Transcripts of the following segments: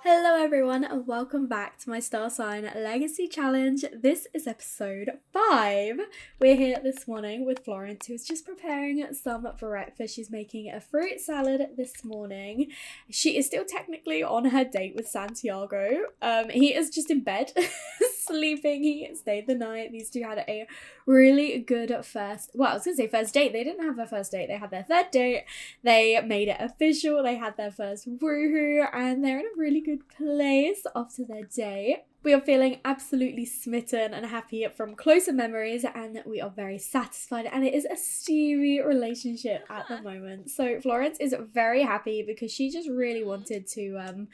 Hello everyone and welcome back to my Star Sign Legacy Challenge. This is episode 5. We're here this morning with Florence, who's just preparing some breakfast. She's making a fruit salad this morning. She is still technically on her date with Santiago. He is just in bed sleeping. He stayed the night. These two had a really good first date. They didn't have their first date. They had their third date. They made it official. They had their first woohoo and they're in a really good place after their day. We are feeling absolutely smitten and happy from closer memories, and we are very satisfied, and it is a steamy relationship at the moment. So Florence is very happy because she just really wanted to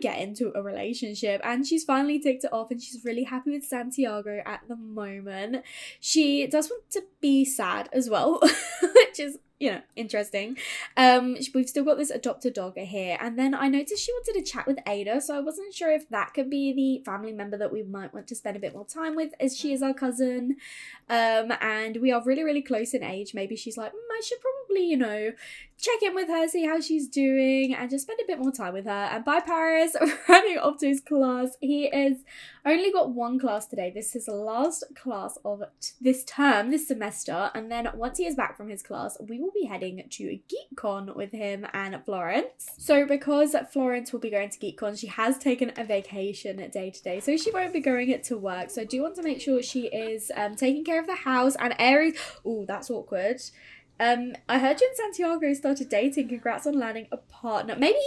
get into a relationship, and she's finally ticked it off, and she's really happy with Santiago at the moment. She does want to be sad as well, which is interesting. We've still got this adopted dog here, and then I noticed she wanted to chat with Ada, so I wasn't sure if that could be the family member that we might want to spend a bit more time with, as she is our cousin, and we are really, really close in age. Maybe she's like, I should probably, check in with her, see how she's doing, and just spend a bit more time with her. And bye, Paris, running off to his class. He is only got one class today. This is the last class of this term, this semester, and then once he is back from his class, we will be heading to Geek Con with him and Florence. So because Florence will be going to Geek Con, she has taken a vacation day today, so she won't be going to work. So I do want to make sure she is taking care of the house. And Aries, oh, that's awkward. I heard you and Santiago started dating. Congrats on landing a partner. Maybe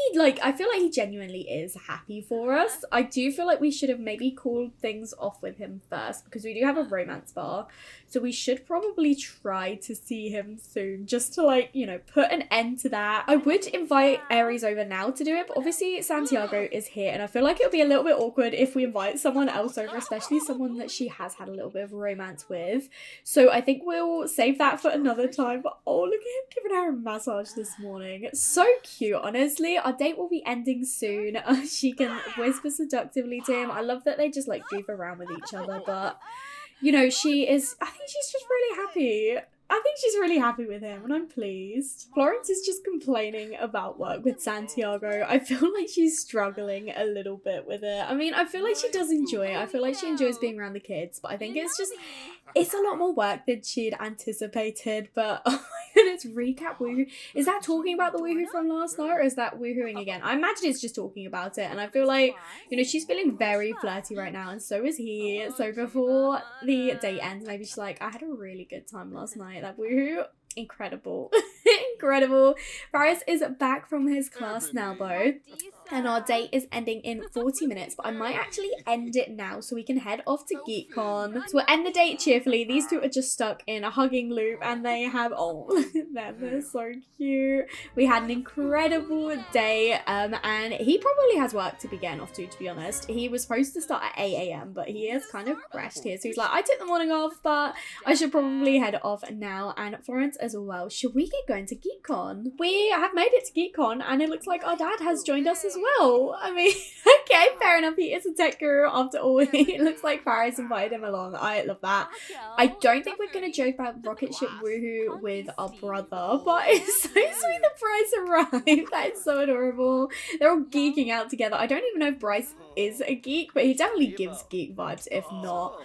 I feel like he genuinely is happy for us. I do feel like we should have maybe called things off with him first, because we do have a romance bar. So we should probably try to see him soon, just to put an end to that. I would invite Aries over now to do it, but obviously Santiago is here, and I feel like it'll be a little bit awkward if we invite someone else over, especially someone that she has had a little bit of romance with. So I think we'll save that for another time. But oh, look at him giving her a massage this morning. So cute, honestly. Our date will be ending soon. She can whisper seductively to him. I love that they just goof around with each other, but I think she's just really happy. I think she's really happy with him, and I'm pleased. Florence is just complaining about work with Santiago. I feel like she's struggling a little bit with it. I mean, I feel like she does enjoy it. I feel like she enjoys being around the kids, but I think it's a lot more work than she'd anticipated. But oh my goodness, recap woohoo. Is that talking about the woohoo from last night, or is that woohooing again? I imagine it's just talking about it, and I feel like, she's feeling very flirty right now, and so is he. So before the date ends, maybe she's like, I had a really good time last night. That woohoo, incredible. Incredible. Paris is back from his class now though, and our date is ending in 40 minutes, but I might actually end it now so we can head off to GeekCon. So we'll end the date cheerfully. These two are just stuck in a hugging loop, and they have, oh, look at them, they're so cute. We had an incredible day, and he probably has work to be getting off to be honest. He was supposed to start at 8 a.m, but he has kind of crashed here, so he's like, I took the morning off, but I should probably head off now. And Florence as well, should we get going to GeekCon? We have made it to GeekCon, and it looks like our dad has joined us as well. I mean, okay, fair enough. He is a tech guru after all. It looks like Paris invited him along. I love that. I don't think we're going to joke about rocket ship woohoo with our brother, but it's so sweet that Bryce arrived. That is so adorable. They're all geeking out together. I don't even know if Bryce is a geek, but he definitely gives geek vibes, if not.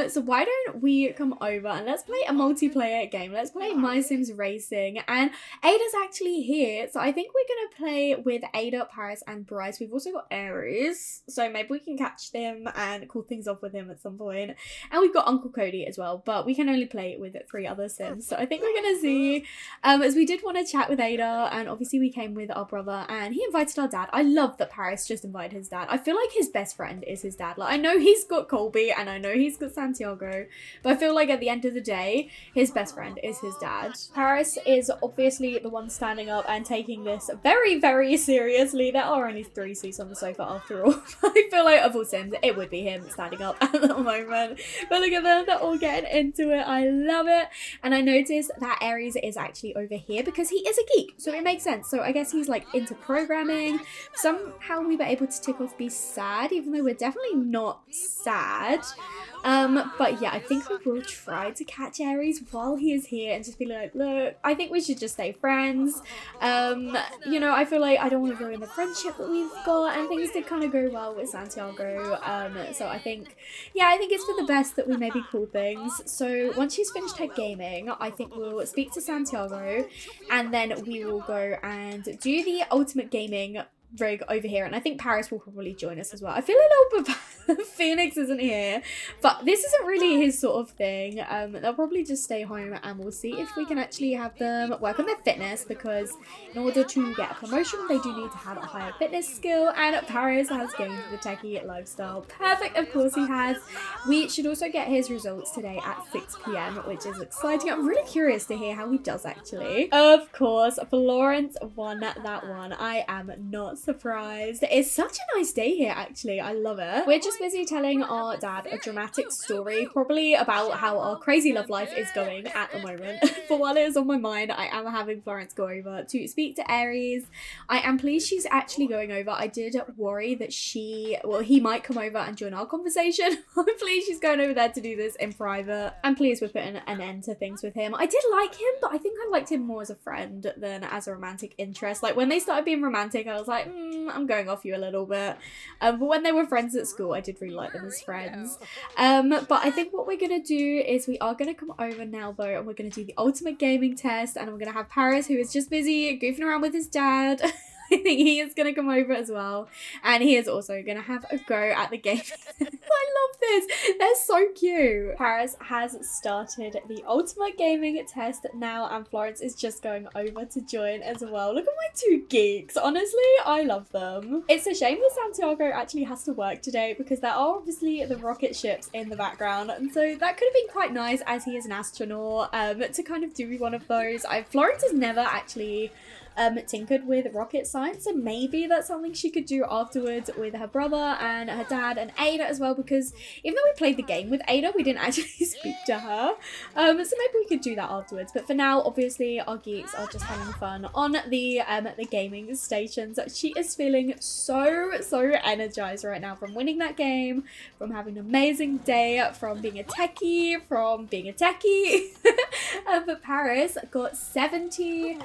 So why don't we come over and let's play a multiplayer game. Let's play My Sims Racing, and Ada's actually here, so I think we're gonna play with Ada, Paris, and Bryce. We've also got Aries, so maybe we can catch them and call things off with him at some point. And we've got Uncle Cody as well, but we can only play with 3 other Sims, so I think we're gonna see. As we did want to chat with Ada, and obviously we came with our brother, and he invited our dad. I love that Paris just invited his dad. I feel like his best friend is his dad. I know he's got Colby, and I know he's got Santiago, but I feel like at the end of the day, his best friend is his dad. Paris is obviously the one standing up and taking this very, very seriously. There are only 3 seats on the sofa after all. I feel like of all Sims, it would be him standing up at the moment. But look at them, they're all getting into it. I love it. And I noticed that Aries is actually over here because he is a geek, so it makes sense. So I guess he's into programming. Somehow we were able to tick off be sad, even though we're definitely not sad. But yeah, I think we will try to catch Aries while he is here and just be like, look, I think we should just stay friends. I feel like I don't want to ruin the friendship relationship that we've got, and things did kind of go well with Santiago. So I think it's for the best that we maybe call things. So once she's finished her gaming, I think we'll speak to Santiago, and then we will go and do the ultimate gaming rig over here, and I think Paris will probably join us as well. I feel a little bit bad Phoenix isn't here, but this isn't really his sort of thing. They'll probably just stay home, and we'll see if we can actually have them work on their fitness, because in order to get a promotion they do need to have a higher fitness skill, and Paris has gained the techie lifestyle. Perfect, of course he has. We should also get his results today at 6 p.m, which is exciting. I'm really curious to hear how he does actually. Of course, Florence won that one. I am not surprised. It's such a nice day here actually. I love it. We're just busy telling our dad a dramatic story, probably about how our crazy love life is going at the moment. But while it is on my mind, I am having Florence go over to speak to Aries. I am pleased she's actually going over. I did worry that he might come over and join our conversation. I'm pleased she's going over there to do this in private. I'm pleased we're putting an end to things with him. I did like him, but I think I liked him more as a friend than as a romantic interest. Like when they started being romantic, I was like, I'm going off you a little bit. But when they were friends at school, I did really like them as friends. But I think what we're gonna do is we are gonna come over now though, and we're gonna do the ultimate gaming test, and we're gonna have Paris, who is just busy goofing around with his dad. I think he is going to come over as well, and he is also going to have a go at the game. I love this. They're so cute. Paris has started the ultimate gaming test now, and Florence is just going over to join as well. Look at my two geeks. Honestly, I love them. It's a shame that Santiago actually has to work today, because there are obviously the rocket ships in the background, and so that could have been quite nice, as he is an astronaut, to kind of do one of those. Florence has never actually tinkered with rocket science, so maybe that's something she could do afterwards with her brother and her dad and Ada as well, because even though we played the game with Ada, we didn't actually speak to her, so maybe we could do that afterwards. But for now, obviously our geeks are just having fun on the gaming stations. She is feeling so energized right now from winning that game, from having an amazing day, from being a techie, but Paris got 70.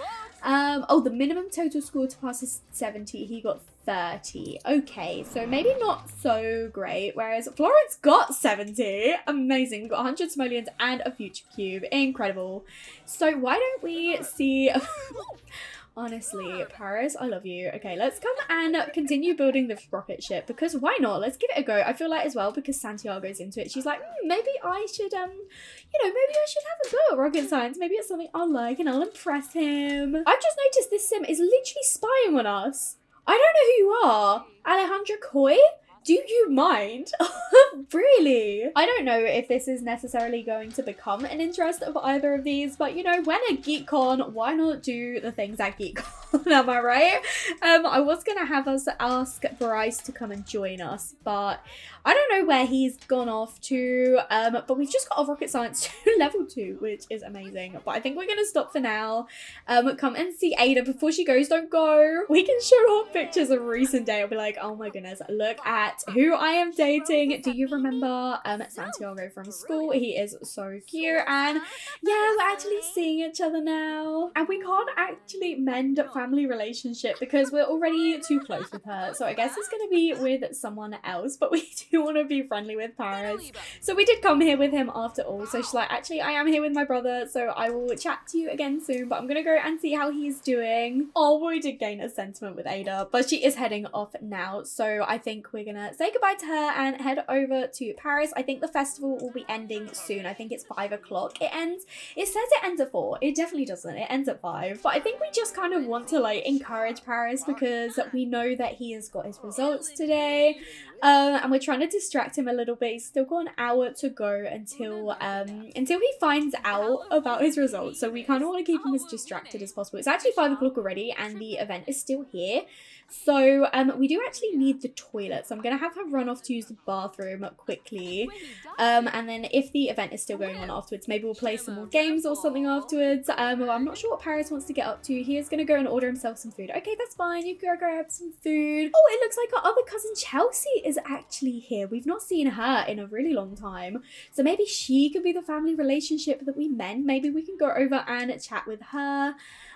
The minimum total score to pass is 70. He got 30. Okay, so maybe not so great. Whereas Florence got 70. Amazing. We got 100 simoleons and a future cube. Incredible. So why don't we see... Honestly, Paris, I love you. Okay, let's come and continue building this rocket ship, because why not? Let's give it a go. I feel like as well, because Santiago's into it, she's like, maybe I should, maybe I should have a go at rocket science. Maybe it's something I'll like and I'll impress him. I've just noticed this sim is literally spying on us. I don't know who you are. Alejandra Coy? Do you mind? Really? I don't know if this is necessarily going to become an interest of either of these, but you know, when at Geek Con, why not do the things at Geek Con? Am I right? I was gonna have us ask Bryce to come and join us, but I don't know where he's gone off to. But we've just got a rocket science to level 2, which is amazing. But I think we're gonna stop for now. Come and see Ada before she goes. Don't go. We can show off pictures of recent day. I'll be like, oh my goodness, look at who I am dating. Do you remember Santiago from school? He is so cute, and yeah, we're actually seeing each other now, and we can't actually mend a family relationship because we're already too close with her, so I guess it's gonna be with someone else, but we do want to be friendly with Paris, so we did come here with him after all. So she's like, actually I am here with my brother, so I will chat to you again soon, but I'm gonna go and see how he's doing. Oh, we did gain a sentiment with Ada, but she is heading off now, so I think we're gonna say goodbye to her and head over to Paris. I think the festival will be ending soon. I think it's 5 o'clock. It says it ends at 4. It definitely doesn't. It ends at 5. But I think we just kind of want to like encourage Paris, because we know that he has got his results today. And we're trying to distract him a little bit. He's still got an hour to go until he finds out about his results. So we kind of want to keep him as distracted as possible. It's actually 5 o'clock already, and the event is still here. So we do actually need the toilet. So I'm going to have her run off to use the bathroom quickly. And then if the event is still going on afterwards, maybe we'll play some more games or something afterwards. I'm not sure what Paris wants to get up to. He is going to go and order himself some food. Okay, that's fine. You go grab some food. Oh, it looks like our other cousin Chelsea is actually here. We've not seen her in a really long time. So maybe she could be the family relationship that we mend. Maybe we can go over and chat with her.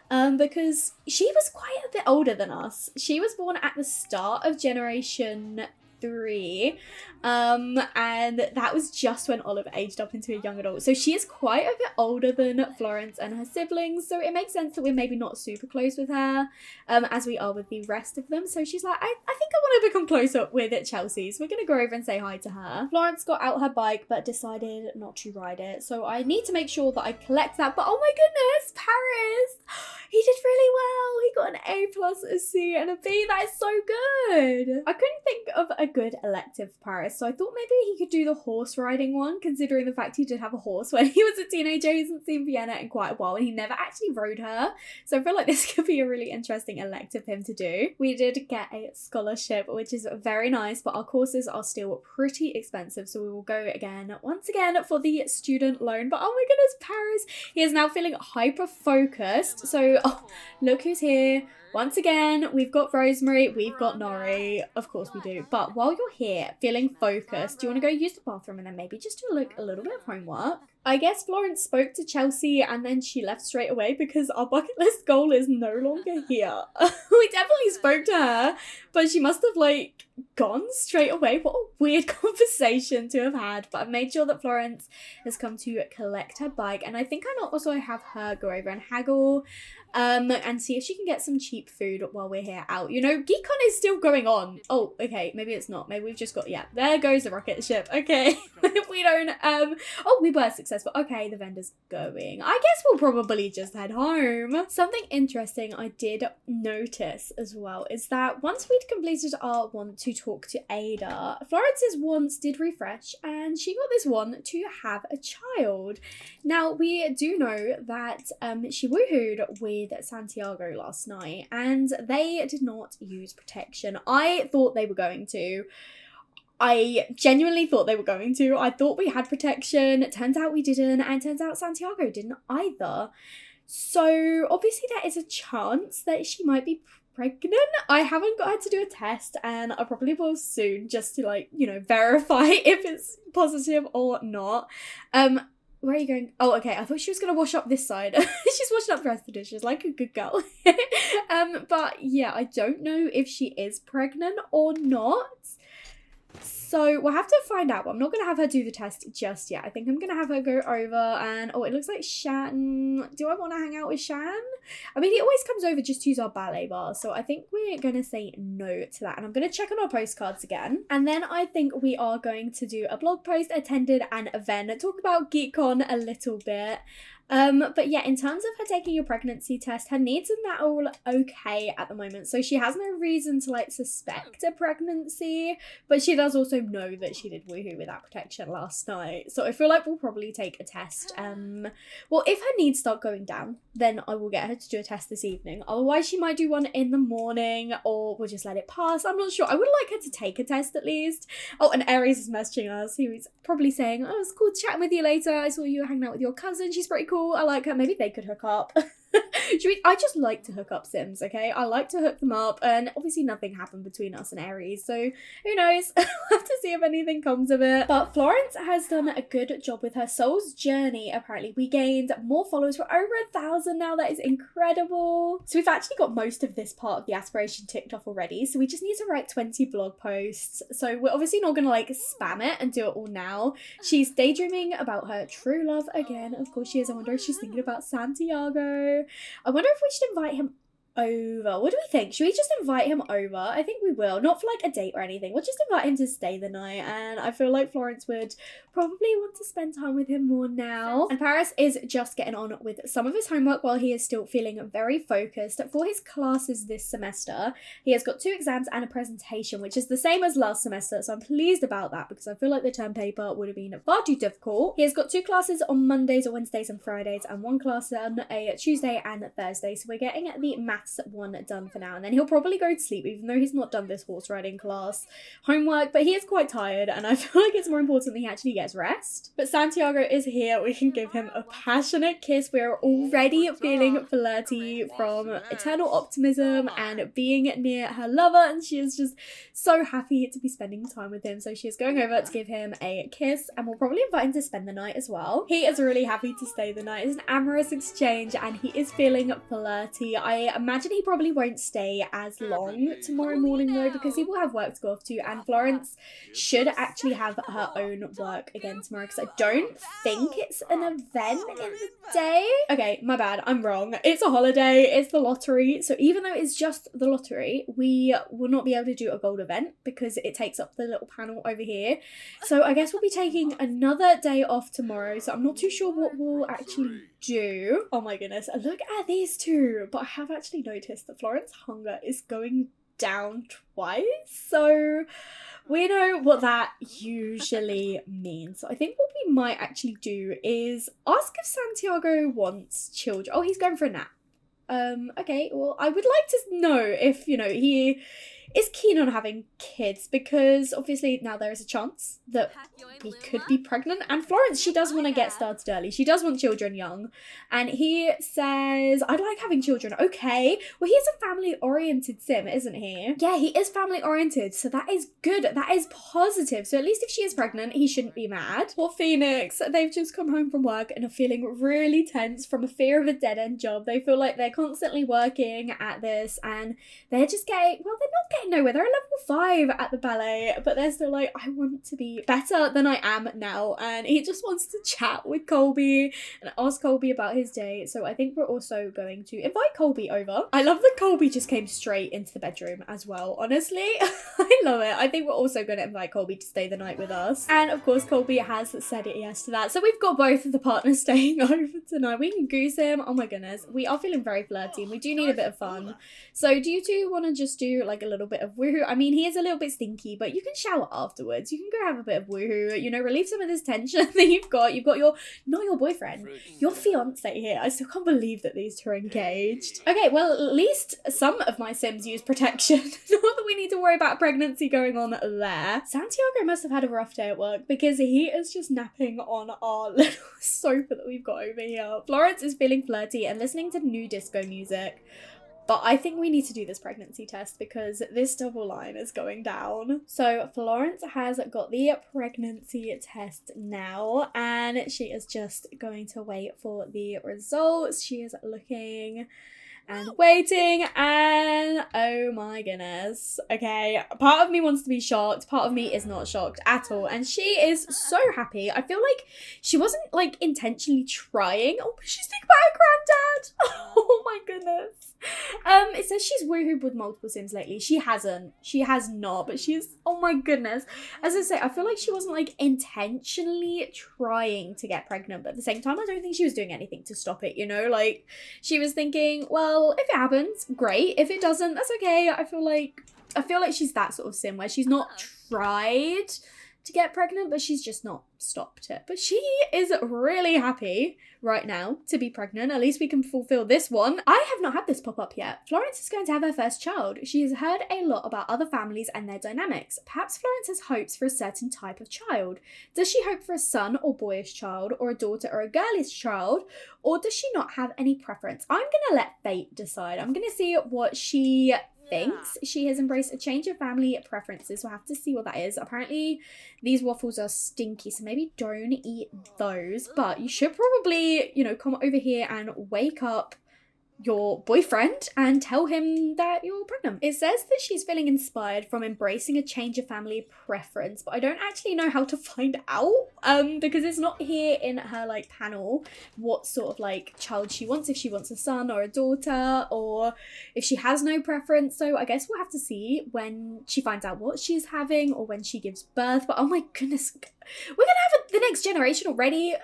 because she was quite a bit older than us. She was born at the start of Generation 3, and that was just when Olive aged up into a young adult. So she is quite a bit older than Florence and her siblings, so it makes sense that we're maybe not super close with her, as we are with the rest of them. So she's like, I think I want to become closer with Chelsea, so we're gonna go over and say hi to her. Florence got out her bike but decided not to ride it, so I need to make sure that I collect that. But oh my goodness, Paris! He did really well. He got an A plus, a C, and a B. That is so good. I couldn't think of a good elective for Paris, so I thought maybe he could do the horse riding one, considering the fact he did have a horse when he was a teenager. He hasn't seen Vienna in quite a while, and he never actually rode her. So I feel like this could be a really interesting elective for him to do. We did get a scholarship, which is very nice, but our courses are still pretty expensive, so we will go once again for the student loan. But oh my goodness, Paris, he is now feeling hyper focused. So look who's here. Once again, we've got Rosemary, we've got Nori. Of course we do. But while you're here, feeling focused, do you want to go use the bathroom and then maybe just do a little bit of homework? I guess Florence spoke to Chelsea and then she left straight away because our bucket list goal is no longer here. We definitely spoke to her, but she must have gone straight away. What a weird conversation to have had. But I've made sure that Florence has come to collect her bike, and I think I might also have her go over and haggle and see if she can get some cheap food while we're here out. You know, Geek Con is still going on. Oh, okay, maybe it's not. Maybe we've just got, yeah, there goes the rocket ship. Okay, if we don't, oh, we were successful. Okay, the vendor's going. I guess we'll probably just head home. Something interesting I did notice as well is that once we'd completed our want to talk to Ada, Florence's wants did refresh and she got this one to have a child. Now, we do know that she woohooed with Santiago last night and they did not use protection. I thought they were going to. I genuinely thought they were going to. I thought we had protection. Turns out we didn't, and turns out Santiago didn't either. So obviously there is a chance that she might be pregnant. I haven't got her to do a test, and I probably will soon just to verify if it's positive or not. Where are you going? Oh, okay. I thought she was going to wash up this side. She's washing up the rest of the dishes like a good girl. But yeah, I don't know if she is pregnant or not. So we'll have to find out, but I'm not going to have her do the test just yet. I think I'm going to have her go over and, oh, it looks like Shan. Do I want to hang out with Shan? I mean, he always comes over just to use our ballet bar, so I think we're going to say no to that. And I'm going to check on our postcards again. And then I think we are going to do a blog post, attended an event, talk about GeekCon a little bit. But yeah, in terms of her taking a pregnancy test, her needs and that are all okay at the moment. So she has no reason to suspect a pregnancy, but she does also know that she did woohoo without protection last night. So I feel like we'll probably take a test. Well, if her needs start going down, then I will get her to do a test this evening. Otherwise, she might do one in the morning, or we'll just let it pass. I'm not sure. I would like her to take a test at least. Oh, and Aries is messaging us. He was probably saying, oh, it's cool chatting with you later. I saw you hanging out with your cousin. She's pretty cool. I like her. Maybe they could hook up. I just like to hook up Sims, okay? I like to hook them up, and obviously nothing happened between us and Aries, so who knows? We'll have to see if anything comes of it. But Florence has done a good job with her Soul's Journey, apparently. We gained more followers. We're over 1,000 now. That is incredible. So we've actually got most of this part of the aspiration ticked off already, so we just need to write 20 blog posts. So we're obviously not gonna spam it and do it all now. She's daydreaming about her true love again. Of course she is. I wonder if she's thinking about Santiago. I wonder if we should invite him over. What do we think? Should we just invite him over? I think we will. Not for a date or anything. We'll just invite him to stay the night, and I feel like Florence would probably want to spend time with him more now. And Paris is just getting on with some of his homework while he is still feeling very focused for his classes this semester. He has got 2 exams and a presentation, which is the same as last semester, so I'm pleased about that because I feel like the term paper would have been far too difficult. He has got 2 classes on Mondays or Wednesdays and Fridays, and 1 class on a Tuesday and Thursday, so we're getting the math maths one done for now, and then he'll probably go to sleep, even though he's not done this horse riding class homework, but he is quite tired, and I feel like it's more important that he actually gets rest. But Santiago is here. We can give him a passionate kiss. We're already feeling flirty from eternal optimism and being near her lover, and she is just so happy to be spending time with him. So she is going over to give him a kiss, and we'll probably invite him to spend the night as well. He is really happy to stay the night. It's an amorous exchange, and he is feeling flirty. I imagine he probably won't stay as long tomorrow morning though, because he will have work to go off to, and Florence should actually have her own work again tomorrow, because I don't think it's an event in the day. Okay, my bad, I'm wrong. It's a holiday, it's the lottery, so even though it's just the lottery, we will not be able to do a gold event because it takes up the little panel over here. So I guess we'll be taking another day off tomorrow, so I'm not too sure what we'll actually do. Oh my goodness, look at these two. But I have actually noticed that Florence's hunger is going down twice, so we know what that usually means. So I think what we might actually do is ask if Santiago wants children. Oh, he's going for a nap. Okay, well, I would like to know if, you know, he is keen on having kids, because obviously now there is a chance that we could be pregnant, and Florence, she does want to get started early. She does want children young, and he says, I'd like having children. Okay, well, he's a family-oriented sim, isn't he? Yeah, he is family-oriented, so that is good. That is positive. So at least if she is pregnant, he shouldn't be mad. Poor Phoenix, they've just come home from work and are feeling really tense from a fear of a dead-end job. They feel like they're constantly working at this, and they're just getting, well, they're not getting nowhere. They're at level 5 at the ballet, but they're still like, I want to be better than I am now. And he just wants to chat with Colby and ask Colby about his day. So I think we're also going to invite Colby over. I love that Colby just came straight into the bedroom as well, honestly. I love it. I think we're also going to invite Colby to stay the night with us. And of course, Colby has said yes to that. So we've got both of the partners staying over tonight. We can goose him. Oh my goodness. We are feeling very flirty, and we do need a bit of fun. So do you two want to just do like a little bit of woohoo? I mean, he is a little bit stinky, but you can shower afterwards. You can go have a bit of woohoo, you know, relieve some of this tension that you've got. You've got your, not your boyfriend, your fiance here. I still can't believe that these two are engaged. Okay, well, at least some of my sims use protection. Not that we need to worry about pregnancy going on there. Santiago must have had a rough day at work, because he is just napping on our little sofa that we've got over here. Florence is feeling flirty and listening to new disco music. But I think we need to do this pregnancy test, because this double line is going down. So Florence has got the pregnancy test now, and she is just going to wait for the results. She is looking and waiting, and oh my goodness. Okay, part of me wants to be shocked, part of me is not shocked at all, and she is so happy. I feel like she wasn't like intentionally trying. Oh, she's thinking about her granddad. Oh my goodness. It says she's woohooed with multiple sims lately. She hasn't. She has not, but she's, oh my goodness. As I say, I feel like she wasn't like intentionally trying to get pregnant, but at the same time, I don't think she was doing anything to stop it, you know? Like, she was thinking, well, if it happens, great. If it doesn't, that's okay. I feel like she's that sort of sim where she's not tried to get pregnant, but she's just not stopped it. But she is really happy right now to be pregnant. At least we can fulfill this one. I have not had this pop up yet. Florence is going to have her first child. She has heard a lot about other families and their dynamics. Perhaps Florence has hopes for a certain type of child. Does she hope for a son or boyish child, or a daughter or a girlish child, or does she not have any preference? I'm gonna let fate decide. I'm gonna see what she thinks. She has embraced a change of family preferences. We'll have to see what that is. Apparently these waffles are stinky, so maybe don't eat those, but you should probably, you know, come over here and wake up your boyfriend and tell him that you're pregnant. It says that she's feeling inspired from embracing a change of family preference, but I don't actually know how to find out because it's not here in her like panel what sort of like child she wants, if she wants a son or a daughter, or if she has no preference. So I guess we'll have to see when she finds out what she's having or when she gives birth. But oh my goodness, we're gonna have the next generation already.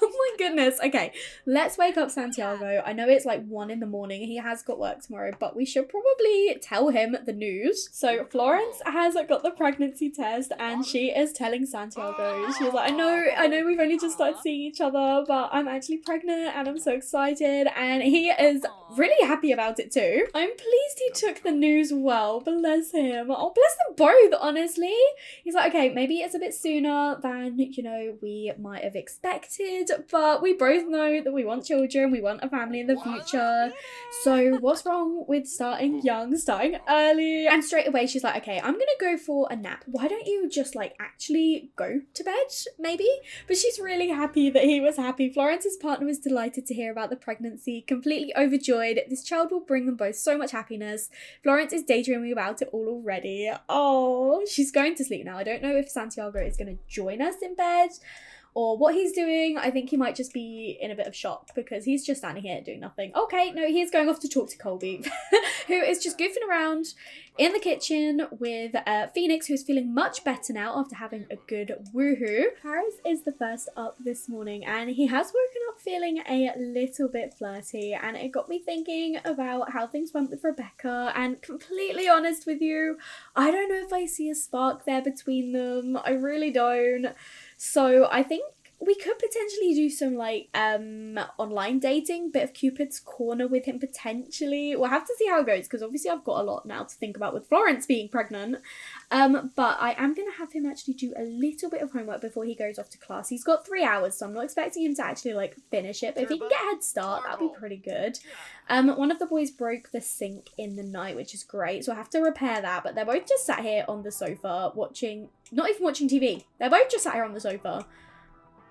Oh my goodness. Okay, let's wake up Santiago. I know it's like 1 in the morning. He has got work tomorrow, but we should probably tell him the news. So Florence has got the pregnancy test and she is telling Santiago. She's like, I know we've only just started seeing each other, but I'm actually pregnant and I'm so excited. And he is really happy about it too. I'm pleased he took the news well. Bless him. Oh, bless them both, honestly. He's like, okay, maybe it's a bit sooner than, you know, we might have expected, but we both know that we want children, we want a family in the future. So what's wrong with starting young, starting early? And straight away she's like, okay, I'm gonna go for a nap. Why don't you just like actually go to bed, maybe? But she's really happy that he was happy. Florence's partner was delighted to hear about the pregnancy, completely overjoyed. This child will bring them both so much happiness. Florence is daydreaming about it all already. Oh, she's going to sleep now. I don't know if Santiago is going to join us in bed or what he's doing. I think he might just be in a bit of shock because he's just standing here doing nothing. Okay, no, he's going off to talk to Colby, who is just goofing around in the kitchen with Phoenix, who's feeling much better now after having a good woohoo. Paris is the first up this morning and he has woken up feeling a little bit flirty, and it got me thinking about how things went with Rebecca, and completely honest with you, I don't know if I see a spark there between them. I really don't. So I think we could potentially do some like online dating, bit of Cupid's corner with him potentially. We'll have to see how it goes because obviously I've got a lot now to think about with Florence being pregnant. But I am going to have him actually do a little bit of homework before he goes off to class. He's got 3 hours, so I'm not expecting him to actually like finish it. But if he can get a head start, that'll be pretty good. One of the boys broke the sink in the night, which is great. So I have to repair that. But they're both just sat here on the sofa watching, not even watching TV. They're both just sat here on the sofa.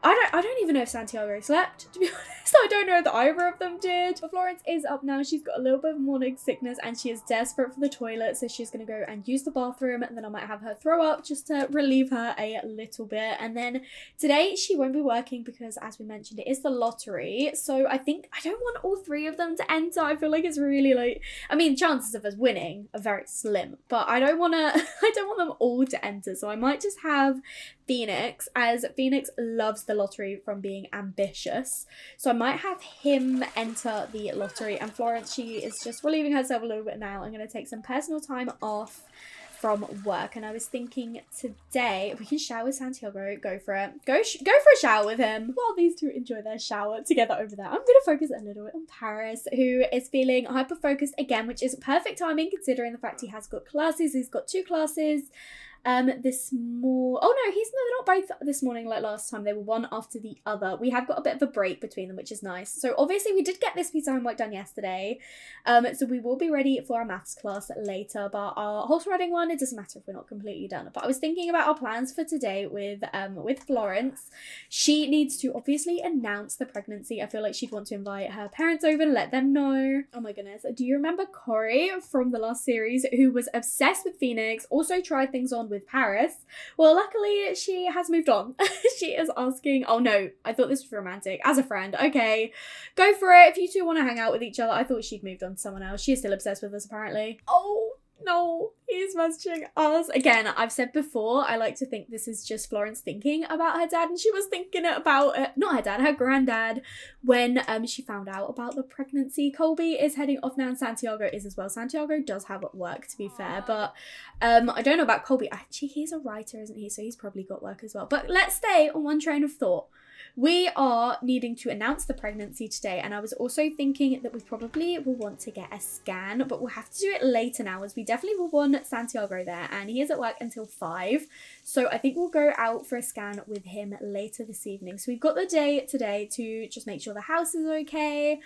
I don't even know if Santiago slept, to be honest. I don't know that either of them did. But Florence is up now. She's got a little bit of morning sickness and she is desperate for the toilet. So she's going to go and use the bathroom, and then I might have her throw up just to relieve her a little bit. And then today she won't be working because, as we mentioned, it is the lottery. So I think I don't want all 3 of them to enter. I feel like it's really like, I mean, chances of us winning are very slim, but I don't want them all to enter. So I might just have Phoenix, as Phoenix loves the lottery from being ambitious. So I might have him enter the lottery, and Florence, she is just relieving herself a little bit now. I'm going to take some personal time off from work, and I was thinking today we can shower Santiago. Go for it. Go for a shower with him while these two enjoy their shower together over there. I'm going to focus a little bit on Paris, who is feeling hyper focused again, which is perfect timing considering the fact he has got classes. He's got 2 classes this they're not both this morning like last time. They were one after the other. We have got a bit of a break between them, which is nice. So obviously we did get this piece of homework done yesterday, so we will be ready for our maths class later, but our horse riding one, it doesn't matter if we're not completely done. But I was thinking about our plans for today with Florence. She needs to obviously announce the pregnancy. I feel like she'd want to invite her parents over and let them know. Oh my goodness, do you remember Corey from the last series, who was obsessed with Phoenix, also tried things on with Paris? Well, luckily she has moved on. She is asking, oh no, I thought this was romantic as a friend. Okay, go for it if you two want to hang out with each other. I thought she'd moved on to someone else. She's still obsessed with us apparently. Oh no, he's messaging us again. I've said before, I like to think this is just Florence thinking about her dad, and she was thinking about not her dad, her granddad, when she found out about the pregnancy. Colby is heading off now, and Santiago is as well. Santiago does have work, to be fair, but I don't know about Colby. Actually, he's a writer, isn't he? So he's probably got work as well. But let's stay on one train of thought. We are needing to announce the pregnancy today, and I was also thinking that we probably will want to get a scan, but we'll have to do it later now, as we definitely will want Santiago there, and he is at work until 5. So I think we'll go out for a scan with him later this evening. So we've got the day today to just make sure the house is okay,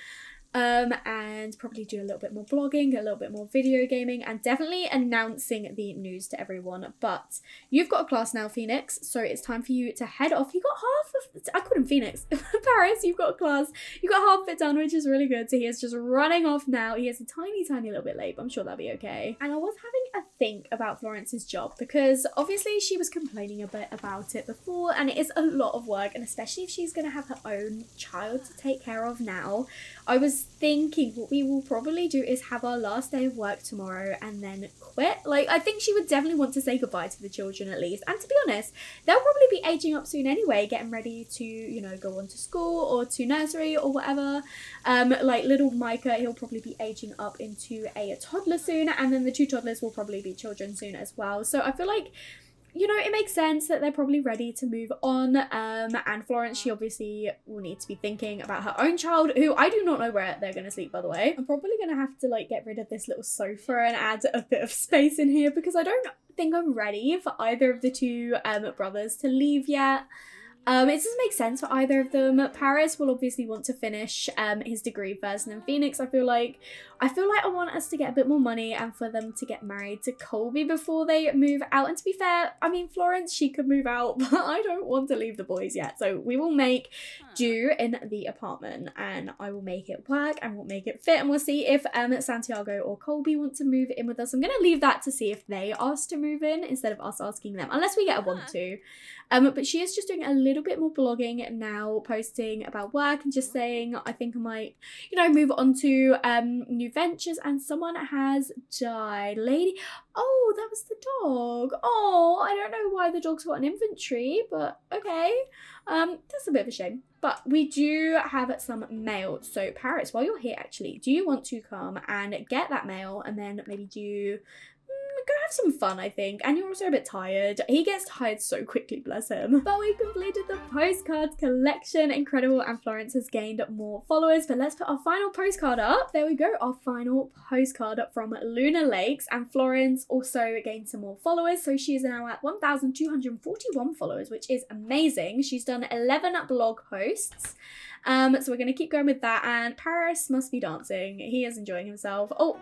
and probably do a little bit more blogging, a little bit more video gaming, and definitely announcing the news to everyone. But you've got a class now, Phoenix, so it's time for you to head off. You got half of, I called him Phoenix. Paris, you've got a class, you got half of it done, which is really good. So he is just running off now. He is a tiny little bit late, but I'm sure that'll be okay. And I was having think about Florence's job, because obviously she was complaining a bit about it before, and it is a lot of work, and especially if she's going to have her own child to take care of now. I was thinking what we will probably do is have our last day of work tomorrow and then quit. Like, I think she would definitely want to say goodbye to the children at least, and to be honest, they'll probably be aging up soon anyway, getting ready to, you know, go on to school or to nursery or whatever. Like little Micah, he'll probably be aging up into a toddler soon, and then the 2 toddlers will probably be children soon as well. So I feel like, you know, it makes sense that they're probably ready to move on. And Florence, she obviously will need to be thinking about her own child, who I do not know where they're going to sleep, by the way. I'm probably going to have to, like, get rid of this little sofa and add a bit of space in here, because I don't think I'm ready for either of the 2 brothers to leave yet. It doesn't make sense for either of them. Paris will obviously want to finish his degree first, and then Phoenix, I feel like I want us to get a bit more money and for them to get married to Colby before they move out. And to be fair, I mean, Florence, she could move out, but I don't want to leave the boys yet. So we will make do in the apartment, and I will make it work and we'll make it fit, and we'll see if Santiago or Colby want to move in with us. I'm going to leave that to see if they ask to move in instead of us asking them, unless we get a want to. But she is just doing a little bit more blogging now, posting about work and just saying, I think I might, you know, move on to new ventures, and someone has died. Lady, oh, that was the dog. Oh, I don't know why the dog's got an inventory, but okay. That's a bit of a shame. But we do have some mail. So Paris, while you're here actually, do you want to come and get that mail and then maybe do... go have some fun, I think. And you're also a bit tired. He gets tired so quickly, bless him. But we completed the postcard collection. Incredible. And Florence has gained more followers. But let's put our final postcard up. There we go. Our final postcard from Luna Lakes. And Florence also gained some more followers. So she is now at 1,241 followers, which is amazing. She's done 11 blog posts. So we're going to keep going with that. And Paris must be dancing. He is enjoying himself. Oh,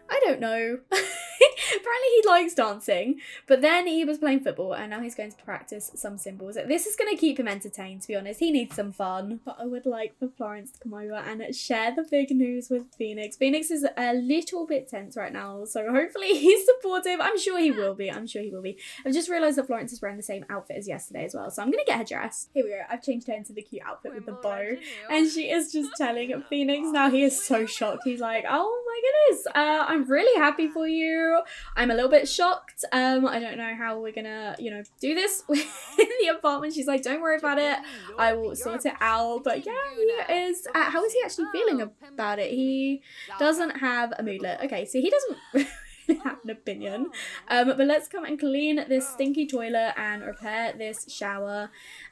I don't know. Apparently he likes dancing, but then he was playing football and now he's going to practice some symbols. This is going to keep him entertained, to be honest. He needs some fun. But I would like for Florence to come over and share the big news with Phoenix. Phoenix is a little bit tense right now, so hopefully he's supportive. I'm sure he will be. I'm sure he will be. I've just realised that Florence is wearing the same outfit as yesterday as well, so I'm going to get her dressed. Here we go. I've changed her into the cute outfit with the bow, and she is just telling Phoenix now. He is so shocked. He's like, oh my goodness, I'm really happy for you. I'm a little bit shocked. I don't know how we're gonna, you know, do this in the apartment. She's like, don't worry about it. I will sort it out. But yeah, he is. How is he actually feeling about it? He doesn't have a moodlet. Okay, so he doesn't really have an opinion. But let's come and clean this stinky toilet and repair this shower.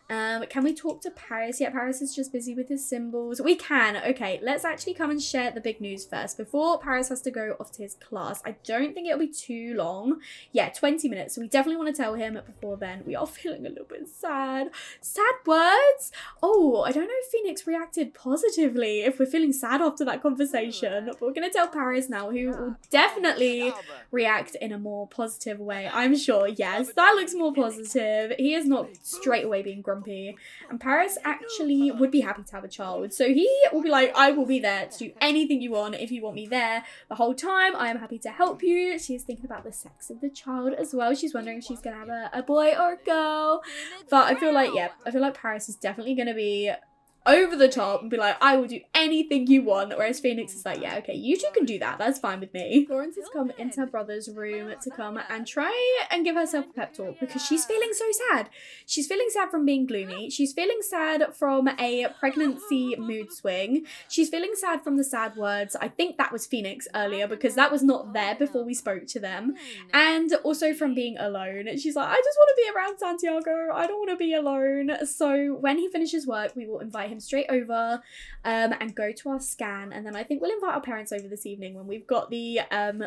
Can we talk to Paris? Yeah, Paris is just busy with his symbols. We can. Okay, let's actually come and share the big news first before Paris has to go off to his class. I don't think it'll be too long. Yeah, 20 minutes. So we definitely want to tell him before then. We are feeling a little bit sad. Sad words? Oh, I don't know if Phoenix reacted positively if we're feeling sad after that conversation. But we're going to tell Paris now, who will definitely react in a more positive way. I'm sure. Yes, that looks more positive. He is not straight away being grumpy. And Paris actually would be happy to have a child. So he will be like, I will be there to do anything you want. If you want me there the whole time, I am happy to help you. She's thinking about the sex of the child as well. She's wondering if she's going to have a boy or a girl. But I feel like, yeah, I feel like Paris is definitely going to be over the top and be like, I will do anything you want, whereas Phoenix is like, yeah, okay, you two can do that, that's fine with me. Florence has come into her brother's room to come and try and give herself a pep talk because she's feeling so sad. She's feeling sad from being gloomy. She's feeling sad from a pregnancy mood swing. She's feeling sad from the sad words. I think that was Phoenix earlier because that was not there before we spoke to them. And also from being alone. She's like, I just want to be around Santiago. I don't want to be alone. So when he finishes work, we will invite him straight over and go to our scan, and then I think we'll invite our parents over this evening when we've got the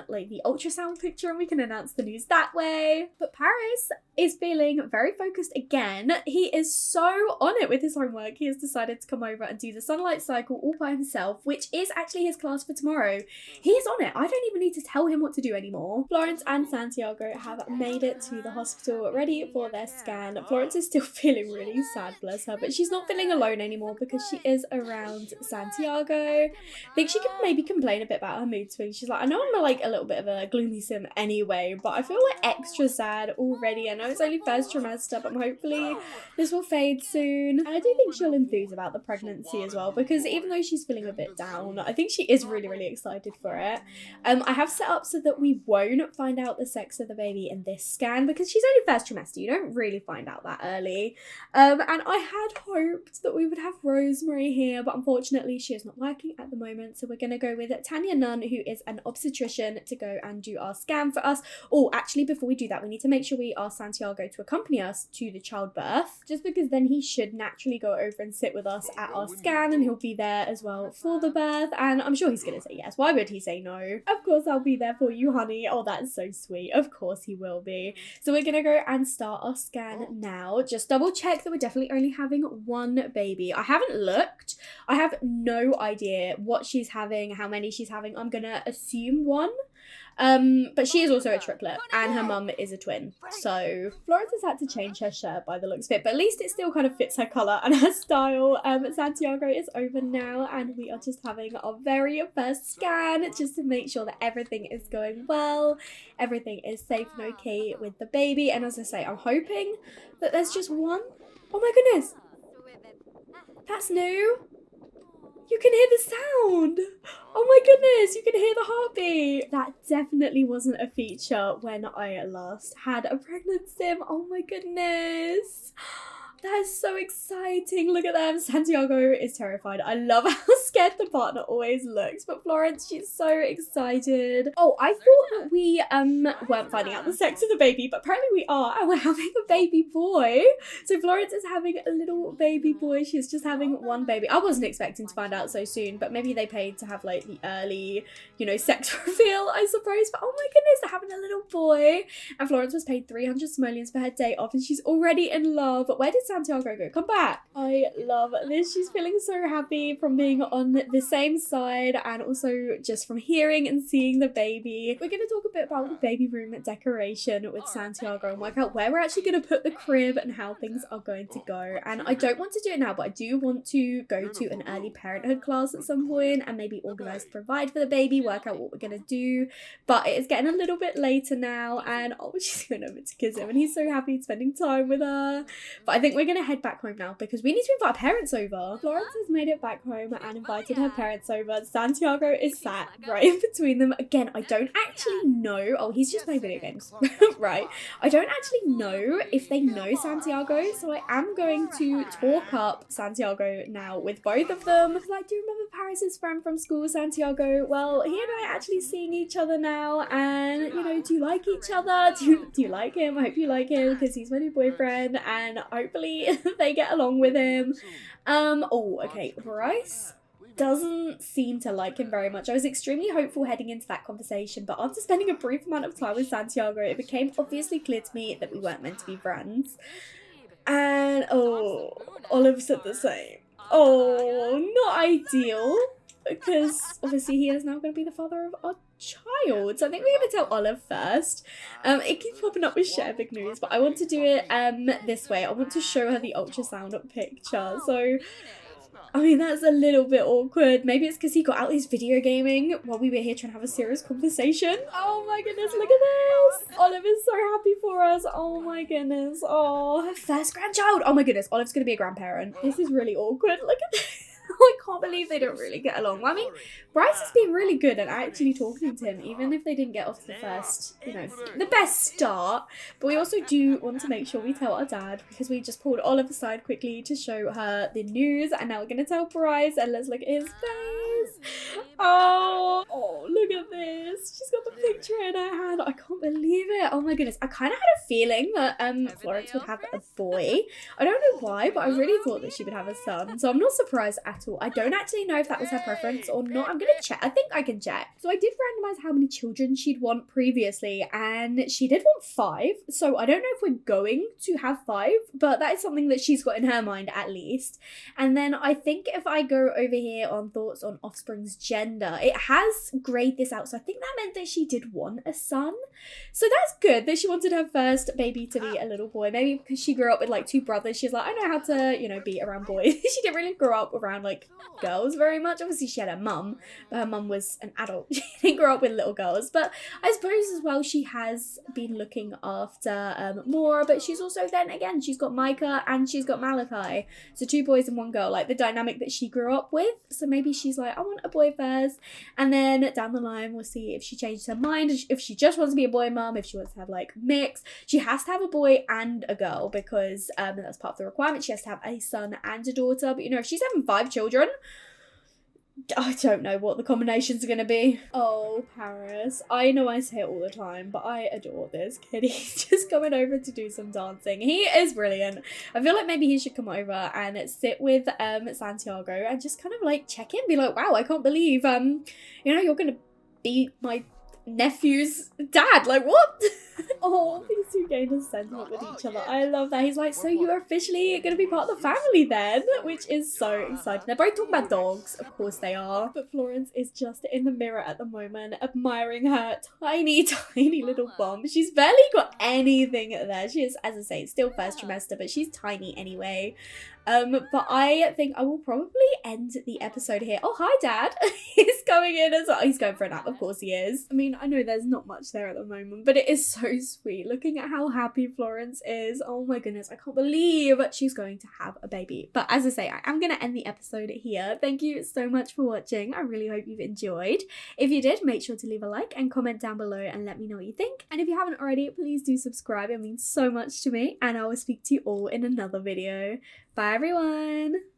like the ultrasound picture and we can announce the news that way. But Paris is feeling very focused again. He is so on it with his homework. He has decided to come over and do the sunlight cycle all by himself, which is actually his class for tomorrow. He is on it. I don't even need to tell him what to do anymore. Florence and Santiago have made it to the hospital ready for their scan. Florence is still feeling really sad, bless her, but she's not feeling alone anymore because she is around Santiago. I think she could maybe complain a bit about her mood swings. She's like, I know I'm like a little bit of a gloomy sim anyway, but I feel like extra sad already. I know it's only first trimester, but hopefully this will fade soon. And I do think she'll enthuse about the pregnancy as well, because even though she's feeling a bit down, I think she is really, really excited for it. I have set up so that we won't find out the sex of the baby in this scan, because she's only first trimester. You don't really find out that early. And I had hoped that we would have Rosemary here, but unfortunately she is not working at the moment, so we're going to go with Tanya Nunn, who is an obstetrician, to go and do our scan for us. Oh, actually, before we do that, we need to make sure we ask Santiago to accompany us to the childbirth, just because then he should naturally go over and sit with us at our scan, and he'll be there as well for the birth, and I'm sure he's going to say yes. Why would he say no? Of course I'll be there for you, honey. Oh, that's so sweet. Of course he will be. So we're going to go and start our scan now. Just double check that we're definitely only having one baby. I haven't looked. I have no idea what she's having, how many she's having. I'm going to assume one. But she is also a triplet, and her mum is a twin. So Florence has had to change her shirt by the looks of it, but at least it still kind of fits her colour and her style. Santiago is over now, and we are just having our very first scan, just to make sure that everything is going well, everything is safe and okay with the baby. And as I say, I'm hoping that there's just one. Oh my goodness, that's new. You can hear the sound. Oh my goodness, you can hear the heartbeat. That definitely wasn't a feature when I last had a pregnant sim. Oh my goodness. That is so exciting. Look at them. Santiago is terrified. I love how scared the partner always looks. But Florence, she's so excited. Oh, I thought that we weren't finding out the sex of the baby, but apparently we are, and we're having a baby boy. So Florence is having a little baby boy. She's just having one baby. I wasn't expecting to find out so soon, but maybe they paid to have like the early, you know, sex reveal, I suppose. But oh my goodness, they're having a little boy. And Florence was paid 300 simoleons for her day off, and she's already in love. But where did Santiago go? Come back. I love this. She's feeling so happy from being on the same side, and also just from hearing and seeing the baby. We're going to talk a bit about the baby room decoration with Santiago and work out where we're actually going to put the crib and how things are going to go. And I don't want to do it now, but I do want to go to an early parenthood class at some point and maybe organise to provide for the baby, work out what we're going to do. But it is getting a little bit later now, and oh, she's going over to kiss him, and he's so happy spending time with her. But I think we're going to head back home now because we need to invite our parents over. Florence has made it back home and invited her parents over. Santiago is sat right in between them. Again, I don't actually know. Oh, he's just playing video games. Right. I don't actually know if they know Santiago, so I am going to talk up Santiago now with both of them. Because I do remember Paris's friend from school, Santiago. Well, he and I are actually seeing each other now, and, you know, do you like each other? Do you like him? I hope you like him because he's my new boyfriend, and hopefully they get along with him. Oh, okay, Bryce doesn't seem to like him very much. I was extremely hopeful heading into that conversation, but after spending a brief amount of time with Santiago, it became obviously clear to me that we weren't meant to be friends. And oh, Olive said the same. Oh, not ideal, because obviously he is now going to be the father of our child. So I think we're going to tell Olive first. It keeps popping up with share big news, but I want to do it this way. I want to show her the ultrasound picture. So I mean, that's a little bit awkward. Maybe it's because he got out his video gaming while we were here trying to have a serious conversation. Oh my goodness, look at this. Olive is so happy for us. Oh my goodness. Oh, her first grandchild. Oh my goodness, Olive's going to be a grandparent. This is really awkward. Look at this. I can't believe they don't really get along. Well, I mean, Bryce has been really good at actually talking to him, even if they didn't get off to the first, you know, the best start. But we also do want to make sure we tell our dad, because we just pulled Olive aside quickly to show her the news, and now we're going to tell Bryce, and let's look at his face. Oh, look at this. She's got the picture in her hand. I can't believe it. Oh my goodness. I kind of had a feeling that Florence would have a boy. I don't know why, but I really thought that she would have a son, so I'm not surprised at all. I don't actually know if that was her preference or not. I'm gonna check. I think I can check. So I did randomize how many children she'd want previously, and she did want 5. So I don't know if we're going to have 5, but that is something that she's got in her mind at least. And then I think if I go over here on thoughts on offspring's gender, it has grayed this out. So I think that meant that she did want a son. So that's good that she wanted her first baby to be a little boy. Maybe because she grew up with like 2 brothers, she's like, I know how to, you know, be around boys. She didn't really grow up around like girls very much. Obviously she had her mum, but her mum was an adult. She didn't grow up with little girls. But I suppose as well she has been looking after more, but she's also then again, she's got Micah and she's got Malachi. So 2 boys and 1 girl, like the dynamic that she grew up with. So maybe she's like, I want a boy first, and then down the line we'll see if she changes her mind, if she just wants to be a boy mum, if she wants to have like mix. She has to have a boy and a girl because that's part of the requirement. She has to have a son and a daughter. But you know, if she's having 5 children, I don't know what the combinations are going to be. Oh, Paris. I know I say it all the time, but I adore this kid. He's just coming over to do some dancing. He is brilliant. I feel like maybe he should come over and sit with Santiago and just kind of like check in, be like, wow, I can't believe, you know, you're going to be my nephew's dad. Like, what? Oh, these 2 gained a sentiment with each other. I love that. He's like, so you're officially going to be part of the family then, which is so exciting. They're both talking about dogs. Of course they are. But Florence is just in the mirror at the moment, admiring her tiny, tiny little bum. She's barely got anything there. She is, as I say, it's still first trimester, but she's tiny anyway. But I think I will probably end the episode here. Oh, hi, Dad. He's coming in as well. He's going for a nap. Of course he is. I mean, I know there's not much there at the moment, but it is so sweet looking at how happy Florence is. Oh my goodness, I can't believe she's going to have a baby. But as I say, I am going to end the episode here. Thank you so much for watching. I really hope you've enjoyed. If you did, make sure to leave a like and comment down below and let me know what you think. And if you haven't already, please do subscribe. It means so much to me. And I will speak to you all in another video. Bye everyone!